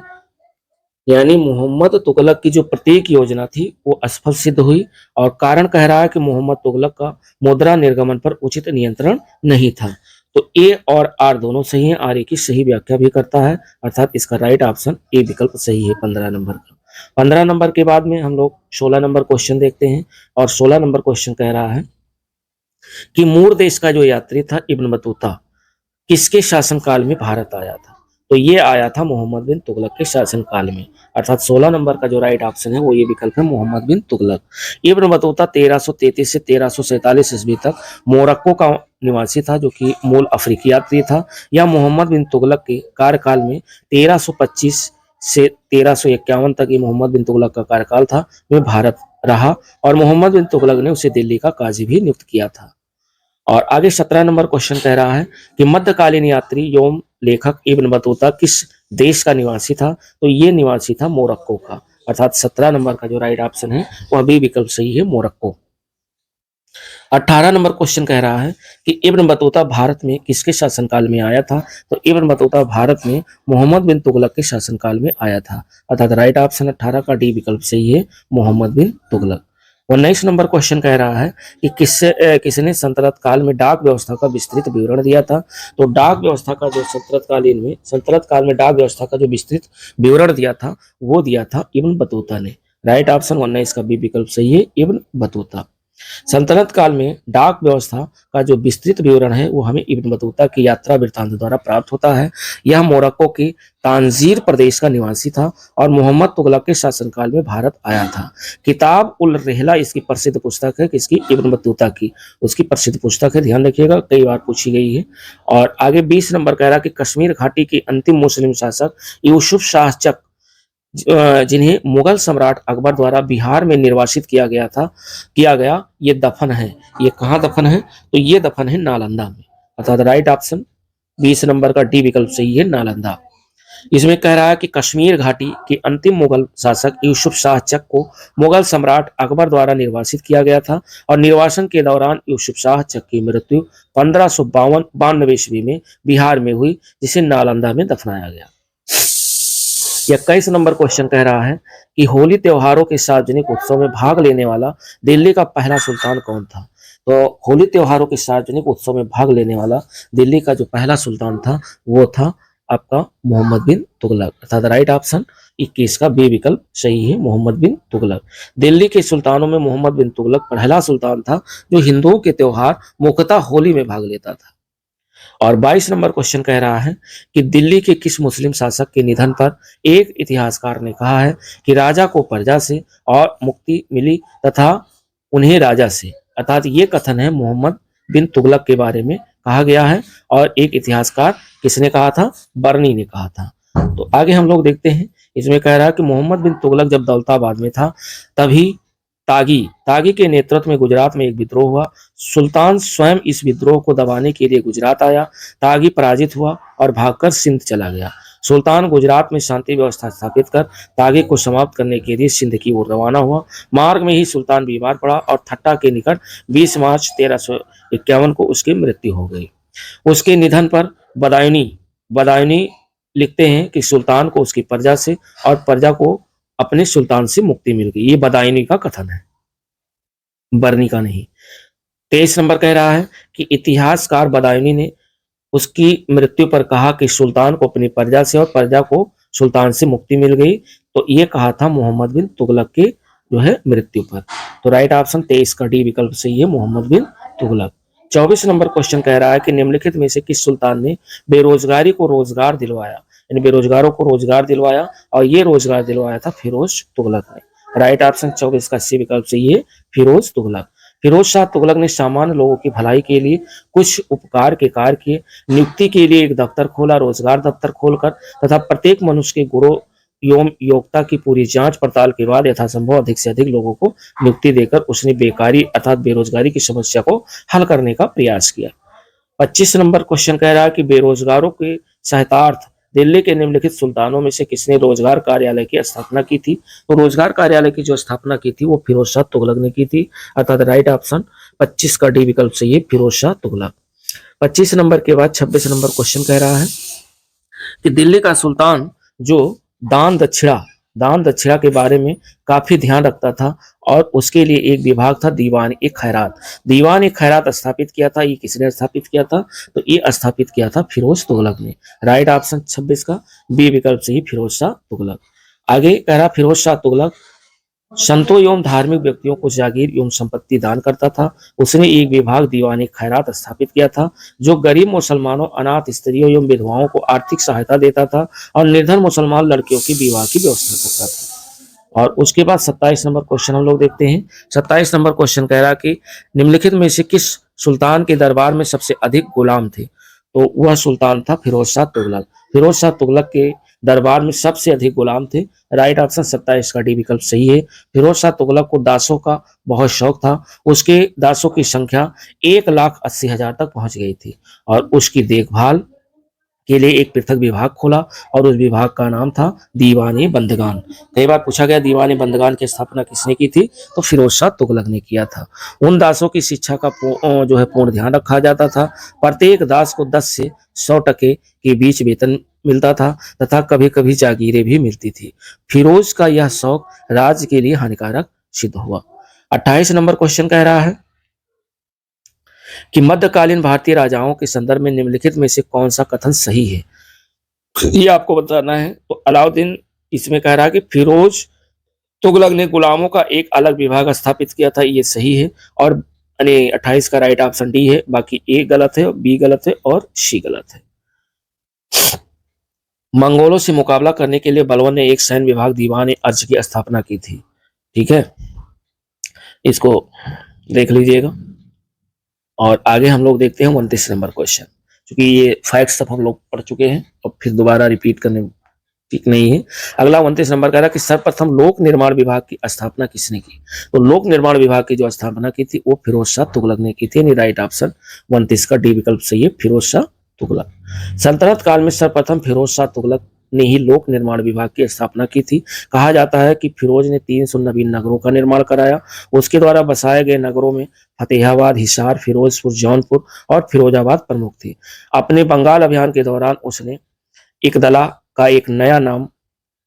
यानी मोहम्मद तुगलक की जो प्रतीक योजना थी वो असफल सिद्ध हुई। और कारण कह रहा है कि मोहम्मद तुगलक का मुद्रा निर्गमन पर उचित नियंत्रण नहीं था। तो ए और आर दोनों सही है। आर ए की सही व्याख्या भी करता है, अर्थात इसका राइट ऑप्शन ए विकल्प सही है 15 नंबर का। 15 नंबर के बाद में हम लोग 16 नंबर क्वेश्चन देखते हैं। और 16 नंबर क्वेश्चन कह रहा है कि मूर देश का जो यात्री था इब्न बतूता किसके शासनकाल में भारत आया था। तो ये आया था मोहम्मद बिन तुगलक के शासनकाल में, अर्थात 16 नंबर का जो राइट ऑप्शन है वो ये विकल्प है, मोहम्मद बिन तुगलक। इब्न बतूता 1333 से 1347 ईस्वी तक मोरक्को का निवासी था, जो कि मूल अफ्रीकी यात्री था। यह मोहम्मद बिन तुगलक के कार्यकाल में 1325 से 1351 तक ये मोहम्मद बिन तुगलक का कार्यकाल था, में भारत रहा और मोहम्मद बिन तुगलक ने उसे दिल्ली का काजी भी नियुक्त किया था। और आगे 17 नंबर क्वेश्चन कह रहा है कि मध्यकालीन यात्री एवं लेखक इब्न बतूता किस देश का निवासी था। तो ये निवासी था मोरक्को का, अर्थात 17 नंबर का जो राइट ऑप्शन है वह भी विकल्प सही है, मोरक्को। 18 नंबर क्वेश्चन कह रहा है कि इब्न बतूता भारत में किसके शासनकाल में आया था। तो इब्न बतूता भारत में मोहम्मद बिन तुगलक के शासनकाल में आया था, अर्थात राइट ऑप्शन 18 का डी विकल्प सही है, मोहम्मद बिन तुगलक। 19 नंबर क्वेश्चन कह रहा है कि किसने सल्तनत काल में डाक व्यवस्था का विस्तृत विवरण दिया था। तो डाक व्यवस्था का जो सल्तनत काल में डाक व्यवस्था का जो विस्तृत विवरण दिया था वो दिया था इब्न बतूता ने। राइट ऑप्शन 19 का बी विकल्प सही है, इब्न बतूता। सल्तनत काल में डाक व्यवस्था का जो विस्तृत विवरण है वो हमें इब्न बतूता की यात्रा वृत्तांत द्वारा प्राप्त होता है। यह मोरक्को के तांजीर प्रदेश का निवासी था और मोहम्मद तुगलक के शासनकाल में भारत आया था। किताब उल रहला इसकी प्रसिद्ध पुस्तक है, किसकी, इब्न बतूता की, उसकी प्रसिद्ध पुस्तक है, ध्यान रखिएगा, कई बार पूछी गई है। और आगे 20 नंबर कह रहा कि कश्मीर घाटी के अंतिम मुस्लिम शासक यूसुफ शाह चक, जिन्हें मुगल सम्राट अकबर द्वारा बिहार में निर्वासित किया गया, ये दफन है। ये कहाँ दफन है? तो ये दफन है नालंदा में, अर्थात राइट ऑप्शन 20 नंबर का डी विकल्प सही है, नालंदा। इसमें कह रहा है कि कश्मीर घाटी के अंतिम मुगल शासक यूसुफ शाह चक को मुगल सम्राट अकबर द्वारा निर्वासित किया गया था और निर्वासन के दौरान यूसुफ शाह चक की मृत्यु 1592 ईस्वी में बिहार में हुई, जिसे नालंदा में दफनाया गया। 21 नंबर क्वेश्चन कह रहा है कि होली त्योहारों के सार्वजनिक उत्सव में भाग लेने वाला दिल्ली का पहला सुल्तान कौन था। तो होली त्योहारों के सार्वजनिक उत्सव में भाग लेने वाला दिल्ली का जो पहला सुल्तान था वो था आपका मोहम्मद बिन तुगलक, अर्थात राइट ऑप्शन 21 का बी विकल्प सही है, मोहम्मद बिन तुगलक। दिल्ली के सुल्तानों में मोहम्मद बिन तुगलक पहला सुल्तान था जो हिंदुओं के त्योहार मुख्यतः होली में भाग लेता था। और 22 नंबर क्वेश्चन कह रहा है कि दिल्ली के किस मुस्लिम शासक के निधन पर एक इतिहासकार ने कहा है कि राजा को प्रजा से और मुक्ति मिली तथा उन्हें राजा से, अर्थात ये कथन है मोहम्मद बिन तुगलक के बारे में कहा गया है। और एक इतिहासकार किसने कहा था? बर्नी ने कहा था। तो आगे हम लोग देखते हैं। इसमें कह रहा है कि मोहम्मद बिन तुगलक जब दौलताबाद में था तभी तागी के नेतृत्व में गुजरात में एक विद्रोह हुआ। सुल्तान स्वयं इस विद्रोह को दबाने के लिए गुजरात आया। तागी पराजित हुआ और भागकर सिंध चला गया। सुल्तान गुजरात में शांति व्यवस्था स्थापित कर तागी को समाप्त करने के लिए सिंध की ओर रवाना हुआ। मार्ग में ही सुल्तान बीमार पड़ा और ठट्टा के निकट 20 मार्च 1351 को उसकी मृत्यु हो गई। उसके निधन पर बदायूनी लिखते हैं कि सुल्तान को उसकी प्रजा से और प्रजा को अपने सुल्तान से मुक्ति मिल गई। ये बदायूनी का कथन है, बर्नी का नहीं। 23 नंबर कह रहा है कि इतिहासकार बदायूनी ने उसकी मृत्यु पर कहा कि सुल्तान को अपनी प्रजा से और प्रजा को सुल्तान से मुक्ति मिल गई। तो ये कहा था मोहम्मद बिन तुगलक के जो है मृत्यु पर। तो राइट ऑप्शन 23 का डी विकल्प सही है, मोहम्मद बिन तुगलक। 24 नंबर क्वेश्चन कह रहा है कि निम्नलिखित में से किस सुल्तान ने बेरोजगारी को रोजगार दिलवाया, यानी बेरोजगारों को रोजगार दिलवाया, और ये रोजगार दिलवाया था फिरोज तुगलक ने। राइट ऑप्शन 24 का सी विकल्प सही है, फिरोज तुगलक। फिरोज शाह तुगलक ने सामान्य लोगों की भलाई के लिए कुछ उपकार के कार्य किए, नियुक्ति के लिए एक दफ्तर खोला, रोजगार दफ्तर खोलकर तथा प्रत्येक मनुष्य के गुणों एवं योग्यता की पूरी जांच पड़ताल के बाद यथासंभव अधिक से अधिक लोगों को नियुक्ति देकर उसने बेकारी अर्थात बेरोजगारी की समस्या को हल करने का प्रयास किया। 25 नंबर क्वेश्चन कह रहा है कि बेरोजगारों के सहायतार्थ दिल्ली के निम्नलिखित सुल्तानों में से किसने रोजगार कार्यालय की स्थापना की थी। तो रोजगार कार्यालय की जो स्थापना की थी वो फिरोज शाह तुगलक ने की थी, अर्थात राइट ऑप्शन 25 का डी विकल्प सही है, फिरोज शाह तुगलक। 25 नंबर के बाद 26 नंबर क्वेश्चन कह रहा है कि दिल्ली का सुल्तान जो दान दक्षिणा के बारे में काफी ध्यान रखता था और उसके लिए एक विभाग था दीवान ए खैरात स्थापित किया था। ये किसने स्थापित किया था? तो ये स्थापित किया था फिरोज तुगलक ने। राइट ऑप्शन 26 का बी विकल्प सही, फिरोज शाह तुगलक। आगे कह रहा फिरोज शाह तुगलक संतों एवं धार्मिक व्यक्तियों को जागीर एवं संपत्ति दान करता था। उसने एक विभाग दीवान खैरात स्थापित किया था जो गरीब मुसलमानों, अनाथ स्त्रियों एवं विधवाओं को आर्थिक सहायता देता था और निर्धन मुसलमान लड़कियों की विवाह की व्यवस्था करता था। और उसके बाद 27 नंबर क्वेश्चन हम लोग देखते हैं। 27 नंबर क्वेश्चन कह रहा कि निम्नलिखित में से किस सुल्तान के दरबार में सबसे अधिक गुलाम थे? तो वह सुल्तान था फिरोज शाह तुगलक। फिरोज शाह तुगलक के दरबार में सबसे अधिक गुलाम थे। राइट ऑप्शन 27 का डी विकल्प सही है। फिरोज शाह तुगलक को दासों का बहुत शौक था। उसके दासों की संख्या 1,80,000 तक पहुंच गई थी और उसकी देखभाल के लिए एक पृथक विभाग खोला और उस विभाग का नाम था दीवाने बंदगान। कई बार पूछा गया दीवाने बंदगान की स्थापना किसने की थी? तो फिरोज शाह तुगलक ने किया था। उन दासों की शिक्षा का जो है पूर्ण ध्यान रखा जाता था। प्रत्येक दास को 10 से 100% के बीच वेतन मिलता था तथा कभी कभी जागीरें भी मिलती थी। फिरोज का यह शौक राज्य के लिए हानिकारक सिद्ध हुआ। 28 नंबर क्वेश्चन कह रहा है कि मध्यकालीन भारतीय राजाओं के संदर्भ में निम्नलिखित में से कौन सा कथन सही है? ये आपको बताना है। तो अलाउद्दीन इसमें कह रहा है कि फिरोज तुगलक ने गुलामों का एक अलग विभाग स्थापित किया था, ये सही है। और 28 का राइट ऑप्शन डी है, बाकी ए गलत है, बी गलत है और सी गलत है। मंगोलों से मुकाबला करने के लिए बलवन ने एक सैन्य विभाग दीवान अर्ज की स्थापना की थी। ठीक है, इसको देख लीजिएगा। और आगे हम लोग देखते हैं 29 नंबर क्वेश्चन, क्योंकि ये फैक्ट्स सब हम लोग पढ़ चुके हैं और फिर दोबारा रिपीट करने ठीक नहीं है। अगला 29 नंबर कह रहा है कि सर्वप्रथम लोक निर्माण विभाग की स्थापना किसने की? तो लोक निर्माण विभाग की जो स्थापना की थी वो फिरोज शाह तुगलक ने की थी, यानी राइट ऑप्शन 29 का डी विकल्प सही है, फिरोज शाह तुगलक। सल्तनत काल में सर्वप्रथम फिरोज शाह तुगलक ने ही लोक निर्माण विभाग की स्थापना की थी। कहा जाता है कि फिरोज ने 300 नवीन नगरों का निर्माण कराया। उसके द्वारा बसाए गए नगरों में फतेहाबाद, हिसार, फिरोजपुर, जौनपुर और फिरोजाबाद प्रमुख थे। अपने बंगाल अभियान के दौरान उसने एकदला का एक नया नाम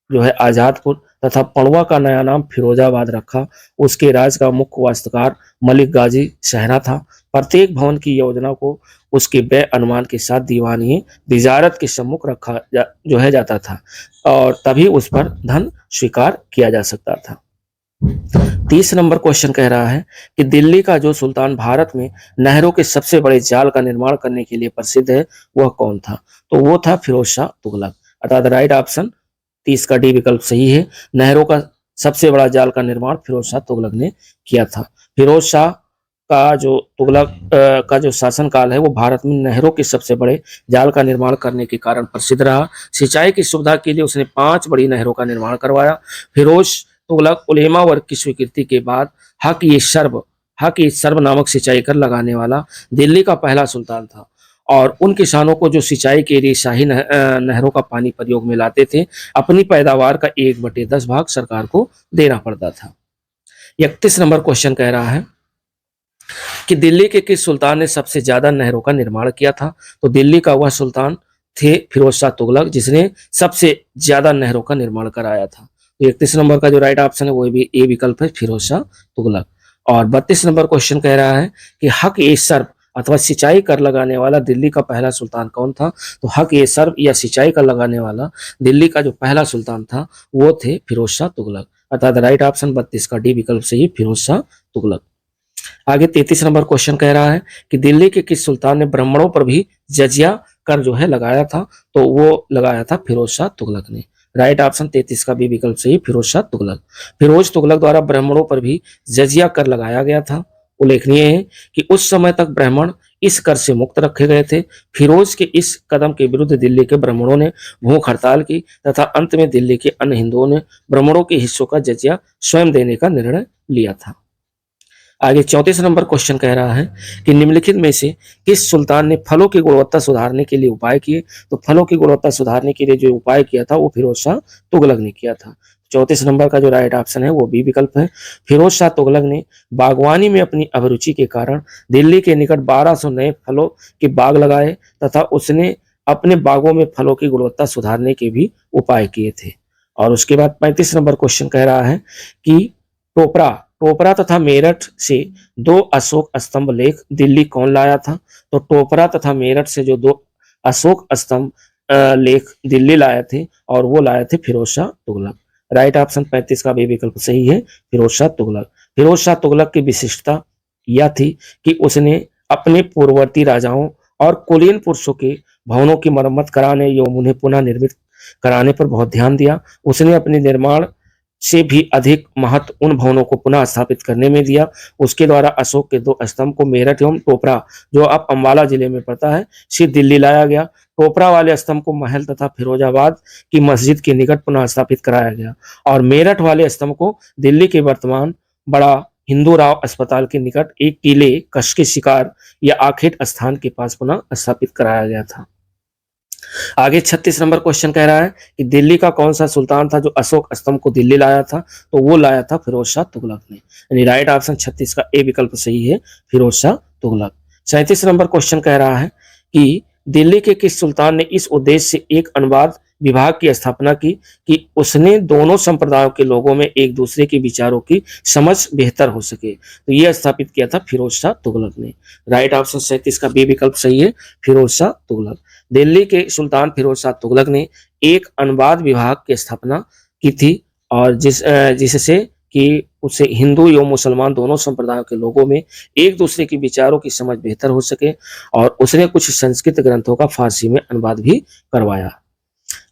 जो है आजादपुर तथा पणवा का नया नाम फिरोजाबाद रखा। उसके राज का मुख्य वास्तुकार मलिक गाजी सहरा था। प्रत्येक भवन की योजना को उसके व्यय अनुमान के साथ दीवानी वजारत के सम्मुख रखा जो है जाता था और तभी उस पर धन स्वीकार किया जा सकता था। 30 नंबर क्वेश्चन कह रहा है कि दिल्ली का जो सुल्तान भारत में नहरों के सबसे बड़े जाल का निर्माण करने के लिए प्रसिद्ध है वह कौन था? तो वो था फिरोज शाह तुगलक, अर्थात राइट ऑप्शन 30 का डी विकल्प सही है। नहरों का सबसे बड़ा जाल का निर्माण फिरोज शाह तुगलक ने किया था। फिरोज शाह का जो तुगलक का जो शासन काल है वो भारत में नहरों के सबसे बड़े जाल का निर्माण करने के कारण प्रसिद्ध रहा। सिंचाई की सुविधा के लिए उसने 5 बड़ी नहरों का निर्माण करवाया। फिरोज तुगलक उलेमा वर्ग की स्वीकृति के बाद हक ये सर्ब नामक सिंचाई कर लगाने वाला दिल्ली का पहला सुल्तान था और उन किसानों को जो सिंचाई के लिए शाही नहरों का पानी प्रयोग में लाते थे अपनी पैदावार का 1/10 भाग सरकार को देना पड़ता था। 31 नंबर क्वेश्चन कह रहा है कि दिल्ली के किस सुल्तान ने सबसे ज्यादा नहरों का निर्माण किया था? तो दिल्ली का वह सुल्तान थे फिरोज शाह तुगलक जिसने सबसे ज्यादा नहरों का निर्माण कराया था। तो 31 नंबर का जो राइट ऑप्शन है वो भी ए विकल्प है, फिरोज शाह तुगलक। और 32 नंबर क्वेश्चन कह रहा है कि हक ए सर्ब अथवा सिंचाई कर लगाने वाला दिल्ली का पहला सुल्तान कौन था? तो हक ए सर्ब या सिंचाई कर लगाने वाला दिल्ली का जो पहला सुल्तान था वो थे फिरोज शाह तुगलक, अर्थात राइट ऑप्शन 32 का डी विकल्प सही, फिरोज शाह तुगलक। आगे 33 नंबर क्वेश्चन कह रहा है कि दिल्ली के किस सुल्तान ने ब्राह्मणों पर भी जजिया कर जो है लगाया था? तो वो लगाया था फिरोज शाह तुगलक ने। राइट ऑप्शन 33 का भी विकल्प सही, फिरोज शाह तुगलक। फिरोज तुगलक द्वारा ब्राह्मणों पर भी जजिया कर लगाया गया था उल्लेखनीय है कि उस समय तक ब्राह्मण इस कर से मुक्त रखे गए थे। फिरोज के इस कदम के विरुद्ध दिल्ली के ब्राह्मणों ने भूख हड़ताल की तथा अंत में दिल्ली के अन्य हिंदुओं ने ब्राह्मणों के हिस्सों का जजिया स्वयं देने का निर्णय लिया था। आगे 34 नंबर क्वेश्चन कह रहा है कि निम्नलिखित में से किस सुल्तान ने फलों की गुणवत्ता सुधारने के लिए उपाय किए। तो फलों की गुणवत्ता सुधारने के लिए जो उपाय किया था वो फिरोज शाह तुगलक ने किया था। 34 नंबर का जो राइट ऑप्शन है वो बी विकल्प है। फिरोज शाह तुगलक ने बागवानी में अपनी अभिरुचि के कारण दिल्ली के निकट 1200 नए फलों के बाग लगाए तथा उसने अपने बागों में फलों की गुणवत्ता सुधारने के भी उपाय किए थे। और उसके बाद 35 नंबर क्वेश्चन कह रहा है कि टोपरा टोपरा तथा मेरठ से 2 अशोक स्तंभ लेख दिल्ली कौन लाया था। तो टोपरा तथा मेरठ से जो 2 अशोक स्तंभ लेख दिल्ली लाए थे और वो लाए थे फिरोज शाह तुगलक। राइट ऑप्शन 35 का भी विकल्प सही है, फिरोज शाह तुगलक। फिरोज शाह तुगलक की विशिष्टता यह थी कि उसने अपने पूर्ववर्ती राजाओं और कुलीन पुरुषों के भवनों की मरम्मत कराने एवं उन्हें पुनः निर्मित कराने पर बहुत ध्यान दिया। उसने अपने निर्माण से भी अधिक महत्व उन भवनों को पुनः स्थापित करने में दिया। उसके द्वारा अशोक के 2 स्तंभ को मेरठ एवं टोपरा जो अब अम्बाला जिले में पड़ता है से दिल्ली लाया गया। टोपरा वाले स्तंभ को महल तथा फिरोजाबाद की मस्जिद के निकट पुनः स्थापित कराया गया और मेरठ वाले स्तंभ को दिल्ली के वर्तमान बड़ा हिंदू राव अस्पताल के निकट एक टीले कश के शिकार या आखेट स्थान के पास पुनः स्थापित कराया गया था। आगे 36 नंबर क्वेश्चन कह रहा है कि दिल्ली का कौन सा सुल्तान था जो अशोक स्तंभ को दिल्ली लाया था। तो वो लाया था फिरोज शाह तुगलक ने। यानी राइट ऑप्शन 36 का ए विकल्प सही है, फिरोज शाह तुगलक। 37 नंबर क्वेश्चन कह रहा है कि दिल्ली के किस सुल्तान ने इस उद्देश्य से एक अनुवाद विभाग की स्थापना की कि उसने दोनों संप्रदायों के लोगों में एक दूसरे के विचारों की समझ बेहतर हो सके। तो यह स्थापित किया था फिरोज शाह तुगलक ने। राइट ऑप्शन 37 का बी विकल्प सही है, फिरोज शाह तुगलक। दिल्ली के सुल्तान फिरोज शाह तुगलक ने एक अनुवाद विभाग की स्थापना की थी और जिससे कि उसे हिंदू एवं मुसलमान दोनों संप्रदायों के लोगों में एक दूसरे के विचारों की समझ बेहतर हो सके और उसने कुछ संस्कृत ग्रंथों का फारसी में अनुवाद भी करवाया।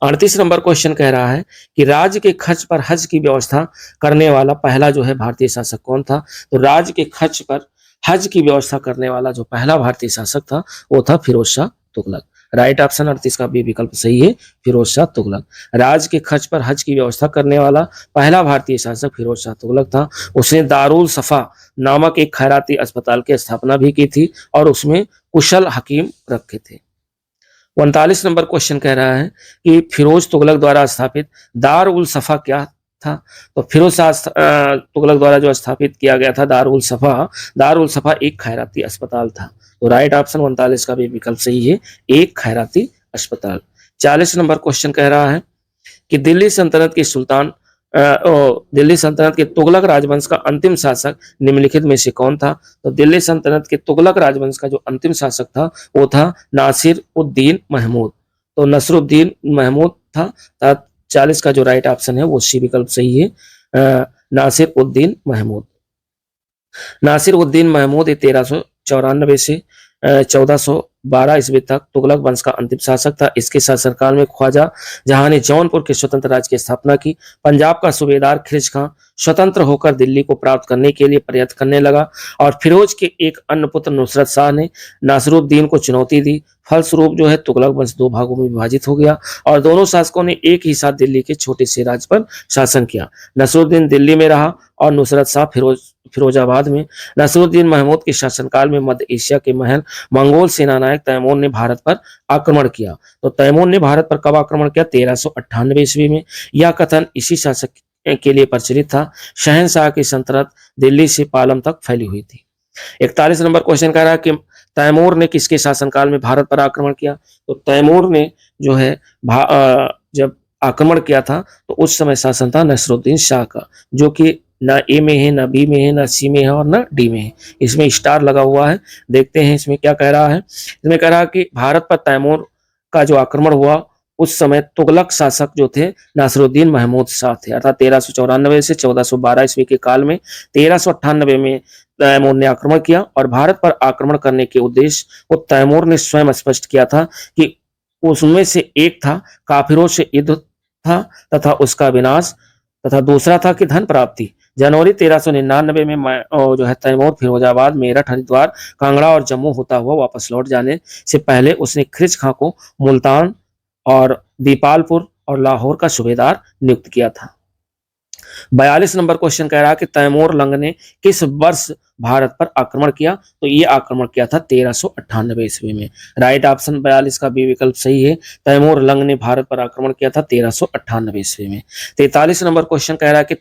38 नंबर क्वेश्चन कह रहा है कि राज्य के खर्च पर हज की व्यवस्था करने वाला पहला जो है भारतीय शासक कौन था। तो राज्य के खर्च पर हज की व्यवस्था करने वाला जो पहला भारतीय शासक था वो था फिरोज शाह तुगलक। राइट ऑप्शन 38 का भी विकल्प सही है, फिरोज शाह तुगलक। राज्य के खर्च पर हज की व्यवस्था करने वाला पहला भारतीय शासक फिरोज शाह तुगलक था। उसने दारुल सफा नामक एक खैराती अस्पताल की स्थापना भी की थी और उसमें कुशल हकीम रखे थे। 39 नंबर क्वेश्चन कह रहा है कि फिरोज तुगलक द्वारा स्थापित दारुल सफा क्या था। तो फिरोज शाह तुगलक द्वारा जो स्थापित किया गया था दारुल सफा एक खैराती अस्पताल था। तो राइट ऑप्शन 39 का भी विकल्प सही है, एक खैराती अस्पताल। 40 नंबर क्वेश्चन कह रहा है कि दिल्ली सल्तनत के तुगलक राजवंश का अंतिम शासक निम्नलिखित में से कौन था। तो दिल्ली सल्तनत के तुगलक राजवंश का जो अंतिम शासक था वो था नासिर उद्दीन महमूद। तो नसरुद्दीन महमूद था। 40 का जो राइट ऑप्शन है वो सी विकल्प सही है, नासिर उद्दीन महमूद। नासिर उद्दीन महमूद 1394 से 1412 ईस्वी तक तुगलक वंश का अंतिम शासक था। इसके शासनकाल में ख्वाजा जहां ने जौनपुर के स्वतंत्र राज्य की स्थापना की। पंजाब का सूबेदार खिलज खां स्वतंत्र होकर दिल्ली को प्राप्त करने के लिए प्रयत्न करने लगा और फिरोज के एक अन्य पुत्र नुसरत शाह ने नासिरुद्दीन को चुनौती दी। फलस्वरूप जो है तुगलक वंश 2 भागों में विभाजित हो गया और दोनों शासकों ने एक ही साथ दिल्ली के छोटे से राज्य पर शासन किया। नसरुद्दीन दिल्ली में रहा और नुसरत शाह फिरोजाबाद में। नसरुद्दीन महमूद के शासनकाल में मध्य एशिया के महल मंगोल सेनानायक तैमूर ने भारत पर आक्रमण किया। तो तैमूर ने भारत पर कब आक्रमण किया? 1398 ईस्वी में। यह कथन इसी शासक के लिए प्रचलित था। शहंशाह की सल्तनत दिल्ली से पालम तक फैली हुई थी। 41 नंबर क्वेश्चन कह रहा है कि तैमूर ने किसके शासनकाल में भारत पर आक्रमण किया। तो तैमूर ने जो है जब आक्रमण किया था तो उस समय शासन था नसरुद्दीन शाह का, जो कि ना ए में है, ना बी में है, ना सी में है और ना डी में है। इसमें स्टार लगा हुआ है। देखते हैं इसमें क्या कह रहा है। इसमें कह रहा है कि भारत पर तैमूर का जो आक्रमण हुआ उस समय तुगलक शासक जो थे नासिरुद्दीन महमूद शाह थे, अर्थात 1394 से 1412 ईस्वी के काल में 1398 में तैमूर ने आक्रमण किया और भारत पर आक्रमण करने के उद्देश्य को तैमूर ने स्वयं स्पष्ट किया था कि उसमें से एक था काफिरों से युद्ध था तथा उसका विनाश तथा दूसरा था कि धन प्राप्ति। जनवरी 1399 में जो है तैमूर फिरोजाबाद, मेरठ, हरिद्वार, कांगड़ा और जम्मू होता हुआ वापस लौट जाने से पहले उसने खिरज खां को मुल्तान और दीपालपुर और लाहौर का सूबेदार नियुक्त किया था। 42 नंबर क्वेश्चन कह रहा है कि तैमूर लंग ने किस वर्ष भारत पर आक्रमण किया? तो ये आक्रमण किया था 1398 ईस्वी में। राइट ऑप्शन 42 का बी विकल्प सही है। तैमूर लंग ने भारत पर आक्रमण किया था 1398 ईस्वी में। 43 नंबर क्वेश्चन कह रहा है कि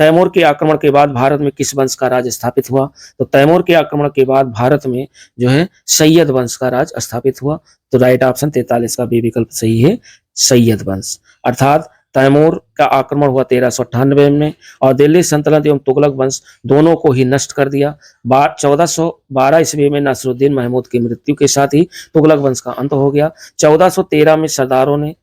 तैमूर के आक्रमण के बाद भारत में किस वंश का राज स्थापित हुआ? तो तैमूर के आक्रमण के बाद भारत में जो है सैयद वंश का राज स्थापित हुआ। तो राइट ऑप्शन 43 का बी विकल्प सही है, सैयद वंश। अर्थात तैमूर का आक्रमण हुआ 1398 में और दिल्ली सल्तनत एवं तुगलक वंश दोनों को ही नष्ट कर दिया। 1412 ईस्वी में नसरुद्दीन महमूद की मृत्यु के साथ ही तुगलक वंश का अंत हो गया। 1413 में सरदारों ने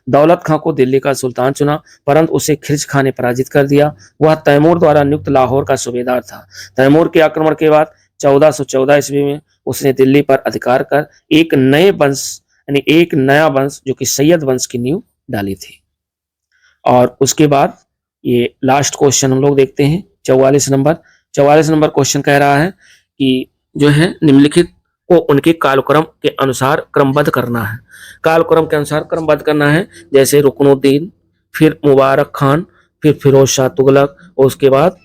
दौलत खां को दिल्ली का सुल्तान चुना, परंतु उसे खिरज खां ने पराजित कर दिया। वह तैमूर द्वारा नियुक्त लाहौर का सूबेदार था। तैमूर के आक्रमण के बाद 1414 ईस्वी में उसने दिल्ली पर अधिकार कर एक नया वंश जो कि सैयद वंश की नींव डाली थी। और उसके बाद ये लास्ट क्वेश्चन हम लोग देखते हैं 44 नंबर क्वेश्चन कह रहा है कि जो है निम्नलिखित को उनके कालक्रम के अनुसार क्रमबद्ध करना है। कालक्रम के अनुसार क्रमबद्ध करना है, जैसे रुकनुद्दीन, फिर मुबारक खान, फिर फिरोज शाह तुगलक और उसके बाद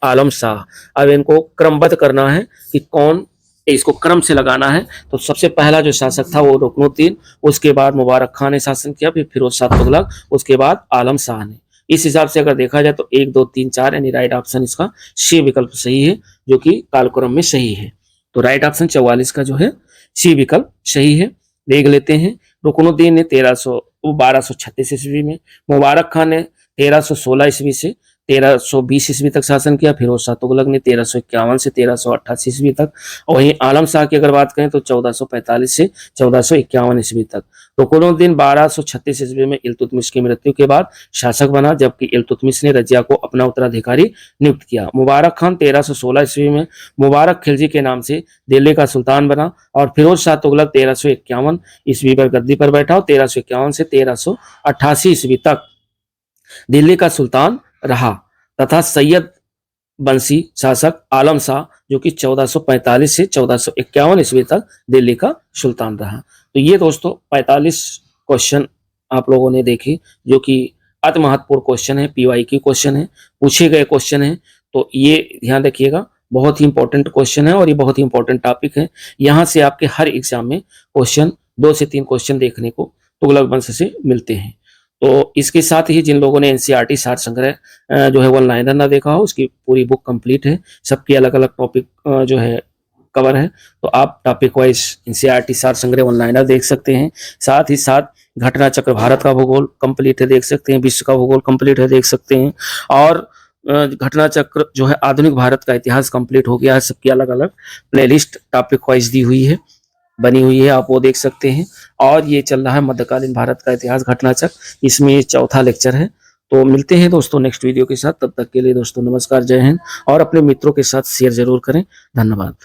आलम शाह। अब इनको क्रमबद्ध करना है कि कौन, इसको क्रम से लगाना है। तो सबसे पहला जो शासक था वो रुकनुद्दीन, उसके बाद मुबारक खान ने शासन किया, फिर फिरोज शाह तुगलक, उसके बाद आलम शाह ने। इस हिसाब से अगर देखा जाए तो 1 2 3 4 यानी राइट ऑप्शन इसका सी विकल्प सही है, जो कि कालक्रम में सही है। तो राइट ऑप्शन 44 का जो है सी विकल्प सही है। देख लेते हैं। रुकनुद्दीन ने 1236 ईस्वी में, मुबारक खान ने 1316 ईस्वी से 1320 ईस्वी तक शासन किया, फिरोज शाह तुगलक ने 1351 से 1388 ईस्वी तक, और वहीं आलम शाह की अगर बात करें तो 1445 से 1451 ईस्वी तक। रुकनुद्दीन 1236 ईस्वी में इल्तुतमिश की मृत्यु के बाद शासक बना, जबकि इल्तुतमिश ने रजिया को अपना उत्तराधिकारी नियुक्त किया। मुबारक खान 1316 ईस्वी में मुबारक खिलजी के नाम से दिल्ली का सुल्तान बना और फिरोज शाह तुगलक 1351 ईस्वी पर गद्दी पर बैठा और 1351 से 1388 ईस्वी तक दिल्ली का सुल्तान रहा, तथा सैयद वंशी शासक आलम शाह जो कि 1445 से 1451 ईस्वी तक दिल्ली का सुल्तान रहा। तो ये दोस्तों 45 क्वेश्चन आप लोगों ने देखे, जो कि अति महत्वपूर्ण क्वेश्चन है, PYQ क्वेश्चन है, पूछे गए क्वेश्चन है। तो ये ध्यान रखिएगा, बहुत ही इंपॉर्टेंट क्वेश्चन है और ये बहुत ही इंपॉर्टेंट टॉपिक है। यहाँ से आपके हर एग्जाम में क्वेश्चन 2 से 3 क्वेश्चन देखने को तुगलक वंश से मिलते हैं। तो इसके साथ ही जिन लोगों ने NCERT सार संग्रह जो है वन लाइनर ना देखा हो, उसकी पूरी बुक कंप्लीट है, सबके अलग अलग टॉपिक जो है कवर है। तो आप टॉपिक वाइज NCERT सार संग्रह वन लाइनर देख सकते हैं। साथ ही साथ घटना चक्र भारत का भूगोल कंप्लीट है देख सकते हैं, विश्व का भूगोल कंप्लीट है देख सकते हैं, और घटना चक्र जो है आधुनिक भारत का इतिहास कंप्लीट हो गया है। सबकी अलग अलग प्लेलिस्ट टॉपिक वाइज दी हुई है, बनी हुई है, आप वो देख सकते हैं। और ये चल रहा है मध्यकालीन भारत का इतिहास घटना चक्र, इसमें ये 4था लेक्चर है। तो मिलते हैं दोस्तों नेक्स्ट वीडियो के साथ, तब तक के लिए दोस्तों नमस्कार, जय हिंद, और अपने मित्रों के साथ शेयर जरूर करें। धन्यवाद।